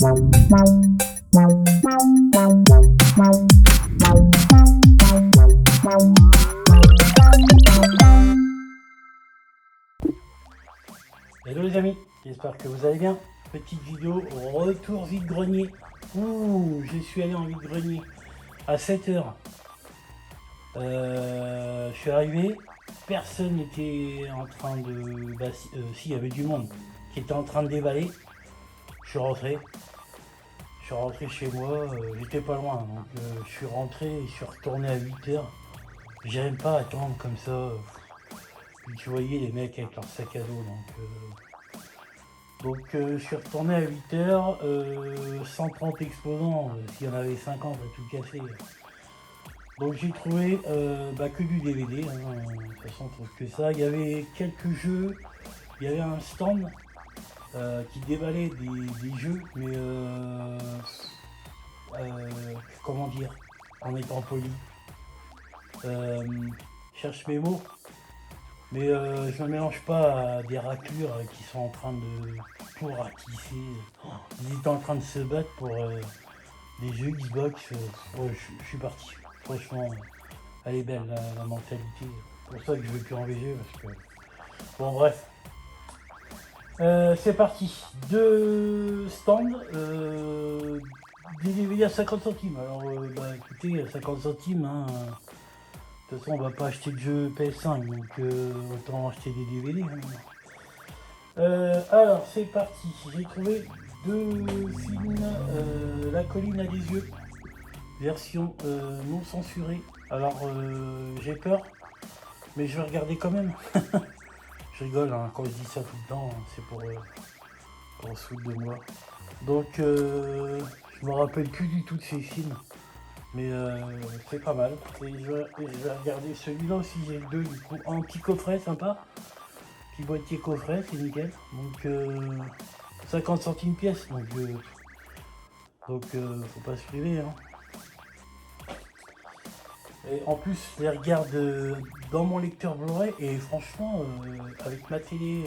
Hello les amis, j'espère que vous allez bien. Petite vidéo retour vide-grenier. Ouh, je suis allé en vide-grenier à 7h. Je suis arrivé, personne n'était en train de... si, il y avait du monde qui était en train de déballer. Je suis rentré chez moi, j'étais pas loin, donc je suis rentré et je suis retourné à 8h. J'aime pas attendre comme ça. Puis tu voyais les mecs avec leur sac à dos, donc je suis retourné à 8h, 130 exposants, s'il y en avait 50 à tout casser. Donc j'ai trouvé que du DVD, hein, de toute façon on trouve que ça. Il y avait quelques jeux, il y avait un stand qui déballait des jeux, mais comment dire, en étant poli. Cherche mes mots. Mais je ne mélange pas à des raclures qui sont en train de tout ratisser. Ils étaient en train de se battre pour des jeux Xbox. Je suis parti. Franchement, elle est belle la mentalité. C'est pour ça que je ne veux plus en VG parce que... Bon bref. C'est parti. 2 stands. Des DVD à 50 centimes. Alors écoutez, 50 centimes, hein. De toute façon, on va pas acheter de jeu PS5, donc autant acheter des DVD. Hein. Alors, c'est parti. J'ai trouvé 2 films. La colline à des yeux, version non censurée. Alors, j'ai peur, mais je vais regarder quand même. Je rigole, hein, quand je dis ça tout le temps, hein, c'est pour se foutre de moi. Donc, je me rappelle plus du tout de ces films. Mais c'est pas mal. Et je vais regarder celui-là aussi, j'ai le 2 du coup. En petit coffret sympa. Petit boîtier coffret, c'est nickel. Donc 50 centimes pièce. Donc faut pas se priver. Hein. Et en plus, je les regarde dans mon lecteur Blu-ray. Et franchement, avec ma télé,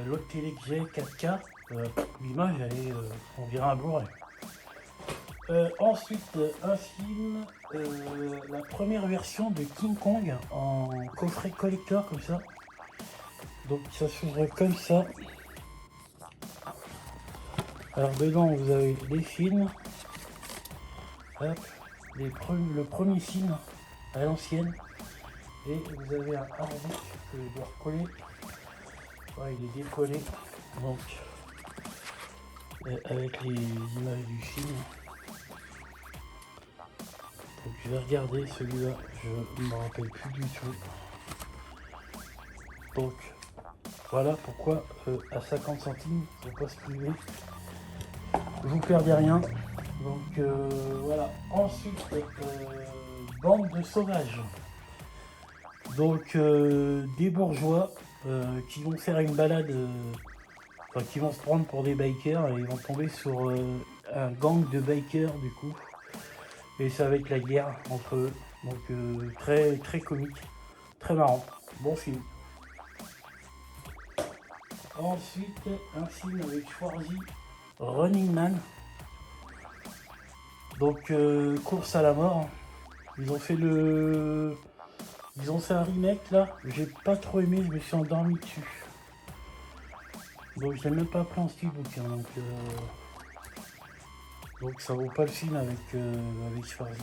l'autre télé que j'ai, 4K, l'image, on dirait un Blu-ray. Ensuite, un film, la première version de King Kong en coffret collector comme ça. Donc ça s'ouvre comme ça. Alors dedans vous avez les films. Hop, le premier film à l'ancienne. Et vous avez un harddisk que je dois recoller. Ouais, il est décollé. Donc avec les images du film. Donc je vais regarder celui-là, je ne me rappelle plus du tout. Donc voilà pourquoi à 50 centimes, faut pas se priver. Vous perdez rien. Donc voilà. Ensuite, bande de sauvages. Donc des bourgeois qui vont faire une balade, qui vont se prendre pour des bikers et ils vont tomber sur un gang de bikers du coup. Et ça va être la guerre entre eux. Donc très très comique, très marrant. Bon film. Ensuite, un film avec Schwarzy, Running Man. Donc course à la mort. Ils ont fait un remake là. J'ai pas trop aimé, je me suis endormi dessus. Donc je l'ai même pas pris en steelbook. Hein, donc ça vaut pas le film avec Schwarzy.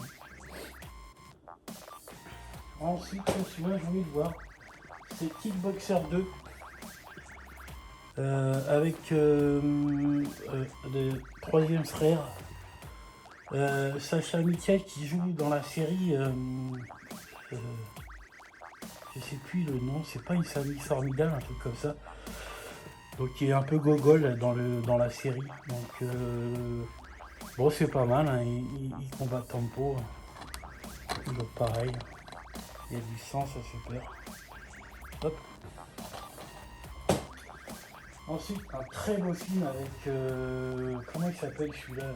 Ensuite, celui-là, je voulais le voir. C'est Kickboxer 2. Avec le troisième frère. Sacha Miquel qui joue dans la série. Je sais plus le nom, c'est pas une famille formidable, un truc comme ça. Donc il est un peu gogol dans la série. Donc bon, c'est pas mal, hein. Il combat tempo. Donc pareil. Il y a du sang, ça fait peur. Hop. Ensuite, un très beau film avec... comment il s'appelle celui-là?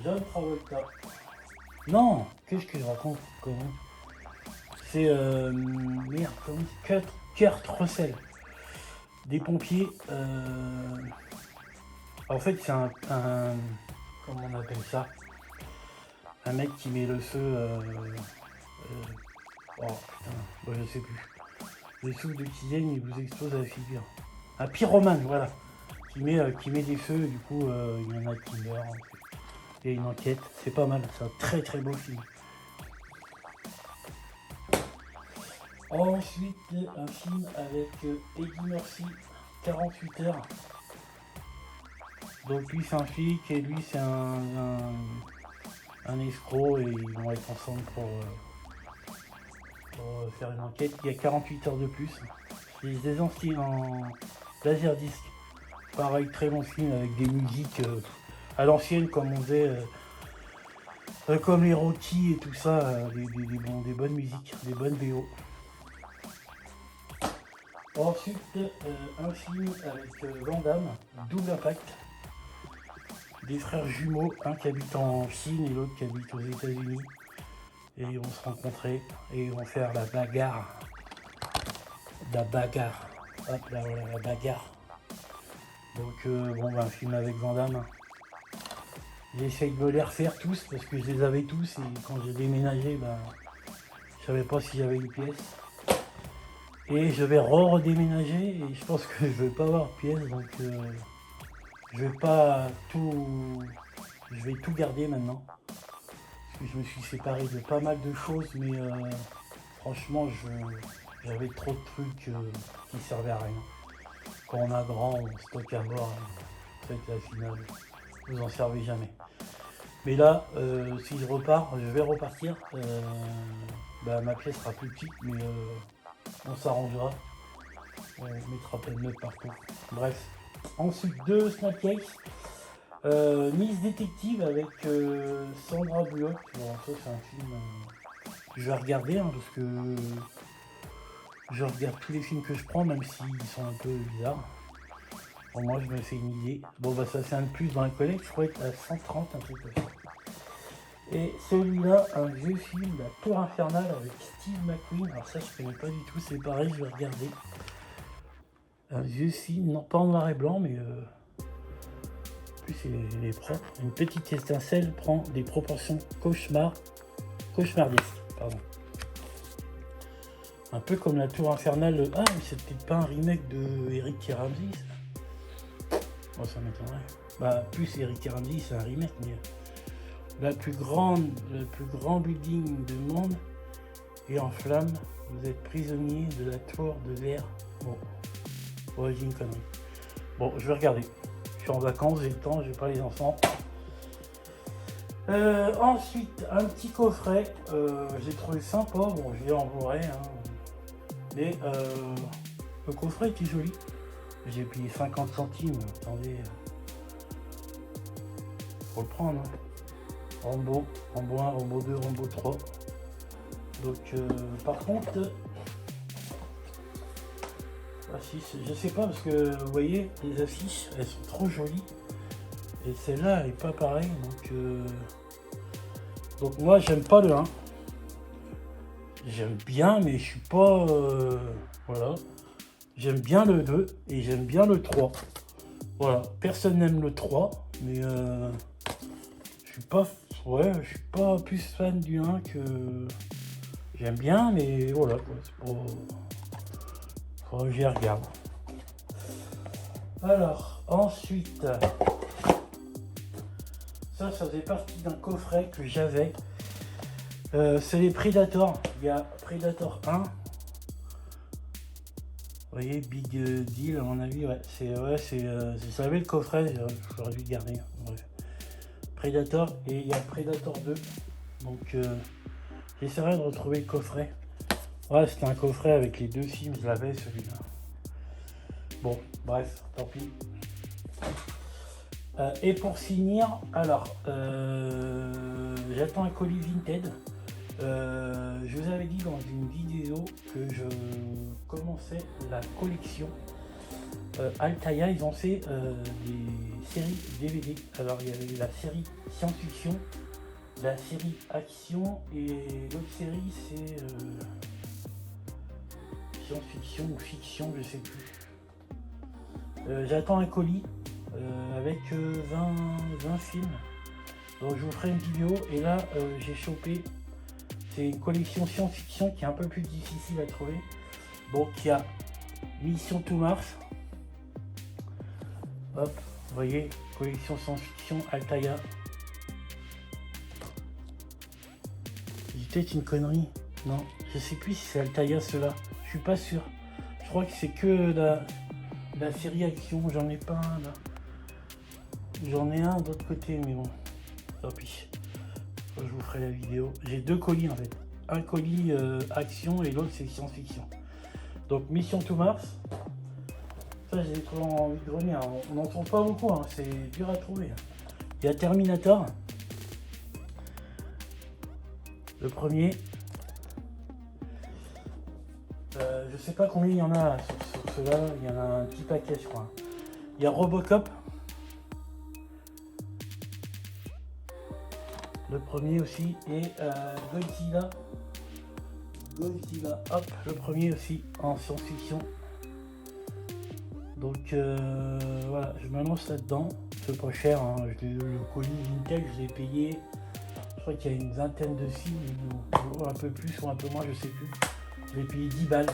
John Travolta. Non, qu'est-ce que je raconte? Comment? C'est... merde, comment? Kurt Russell. des pompiers. En fait, c'est comment on appelle ça? Un mec qui met le feu. Oh putain, moi je sais plus. Le souffle d'oxygène, il vous explose à la figure. Un pyromane, voilà. Qui met des feux, du coup, il y en a qui meurent. Il y a une enquête, c'est pas mal, c'est un très très beau film. Ensuite, un film avec Eddie Murphy, 48 heures. Donc lui c'est un flic et lui c'est un escroc et ils vont être ensemble pour faire une enquête. Il y a 48 heures de plus. C'est des anciens en laserdisc. Pareil, très bon film avec des musiques à l'ancienne comme on faisait, comme les Rocky et tout ça, des bonnes musiques, des bonnes BO. Ensuite, un film avec Van Damme, Double Impact. Des frères jumeaux, un qui habite en Chine et l'autre qui habite aux États-Unis. Et ils vont se rencontrer et ils vont faire la bagarre. La bagarre. Hop là, voilà, la bagarre. Donc, bon, un film avec Van Damme. J'essaye de me les refaire tous parce que je les avais tous et quand j'ai déménagé, je savais pas si j'avais une pièce. Et je vais redéménager et je pense que je vais pas avoir de pièce donc je vais pas tout. Je vais tout garder maintenant. Parce que je me suis séparé de pas mal de choses mais franchement j'avais trop de trucs qui servaient à rien. Quand on a grand, on stocke à mort. En fait la finale, vous en servez jamais. Mais là, si je repars, je vais repartir. Ma pièce sera plus petite mais on s'arrangera. On mettra plein de notes partout. Bref. Ensuite, deux Snapcase. Miss Détective avec Sandra Bullock. Bon, ça, c'est un film que je vais regarder parce que je regarde tous les films que je prends, même s'ils sont un peu bizarres. Bon, moi, je me fais une idée. Bon, ça, c'est un de plus dans la collecte. Je crois être à 130, un truc comme ça. Et celui-là, un vieux film, La Tour Infernale avec Steve McQueen. Alors ça, je connais pas du tout, c'est pareil, je vais regarder. Un vieux film, non pas en noir et blanc, mais en plus il est propre. Une petite étincelle prend des proportions cauchemardesques. Pardon. Un peu comme La Tour Infernale. Ah, mais c'est peut-être pas un remake de Eric et Ramsey, ça. Oh, ça m'étonnerait. Plus Eric et Ramsey, c'est un remake, mais le plus grand building du monde est en flammes. Vous êtes prisonnier de la tour de verre. Bon, j'ai une connerie. Bon, je vais regarder. Je suis en vacances, j'ai le temps, j'ai pas les enfants. Ensuite, un petit coffret. J'ai trouvé sympa. Bon, je l'ai en Blu-ray. Mais le coffret était joli. J'ai payé 50 centimes. Attendez. Faut le prendre. Rambo 1, Rambo 2, Rambo 3. Donc par contre, je sais pas parce que vous voyez les affiches elles sont trop jolies et celle-là elle est pas pareille donc moi j'aime pas le 1. J'aime bien mais je suis pas voilà. J'aime bien le 2 et j'aime bien le 3. Voilà, personne n'aime le 3 mais je suis pas plus fan du 1 que j'aime bien, mais voilà quoi, c'est pas. Faut que j'y regarde. Alors, ensuite, ça faisait partie d'un coffret que j'avais. C'est les Predator. Il y a Predator 1. Vous voyez, Big Deal, à mon avis, ça le coffret, j'aurais dû le garder. Bref. Predator, et il y a Predator 2. Donc, j'essaierai de retrouver le coffret. Ouais, c'était un coffret avec les deux films, je l'avais celui-là. Bon, bref, tant pis. Et pour finir, alors, j'attends un colis Vinted. Je vous avais dit dans une vidéo que je commençais la collection. Altaïa, ils ont fait des séries DVD. Alors, il y avait la série science-fiction, la série action et l'autre série c'est science-fiction ou fiction, je sais plus. J'attends un colis avec 20 films. Donc je vous ferai une vidéo. Et là, j'ai chopé. C'est une collection science-fiction qui est un peu plus difficile à trouver. Donc il y a Mission to Mars. Hop, vous voyez, collection science-fiction Altaïa. J'ai peut-être une connerie. Non, je sais plus si c'est Altaïa ceux-là. Je suis pas sûr. Je crois que c'est que la série action. J'en ai pas un là. J'en ai un d'autre côté, mais bon. Tant pis. Je vous ferai la vidéo. J'ai deux colis en fait. Un colis action et l'autre c'est science-fiction. Donc Mission to Mars. Ça j'ai trop envie de grenier. Hein. On n'en trouve pas beaucoup. Hein. C'est dur à trouver. Il y a Terminator. Le premier. Je sais pas combien il y en a sur ceux-là. Il y en a un petit paquet je crois. Il y a Robocop. Le premier aussi. Et Godzilla. Godzilla, hop, le premier aussi en science-fiction. Donc voilà, je me lance là-dedans. C'est pas cher, hein. Le colis Vinted, je l'ai payé. Je crois qu'il y a une vingtaine de films, ou un peu plus ou un peu moins, je sais plus. Je l'ai payé 10 balles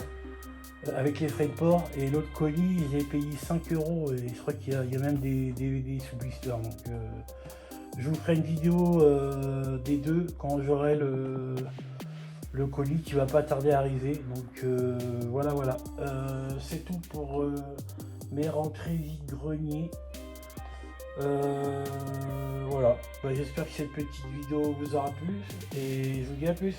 avec les frais de port. Et l'autre colis, j'ai payé 5 € et je crois qu'il y a même des DVD sous blister. Donc je vous ferai une vidéo des deux quand j'aurai le colis qui va pas tarder à arriver. Donc voilà. C'est tout pour mes rentrées vide-grenier. Voilà. J'espère que cette petite vidéo vous aura plu et je vous dis à plus.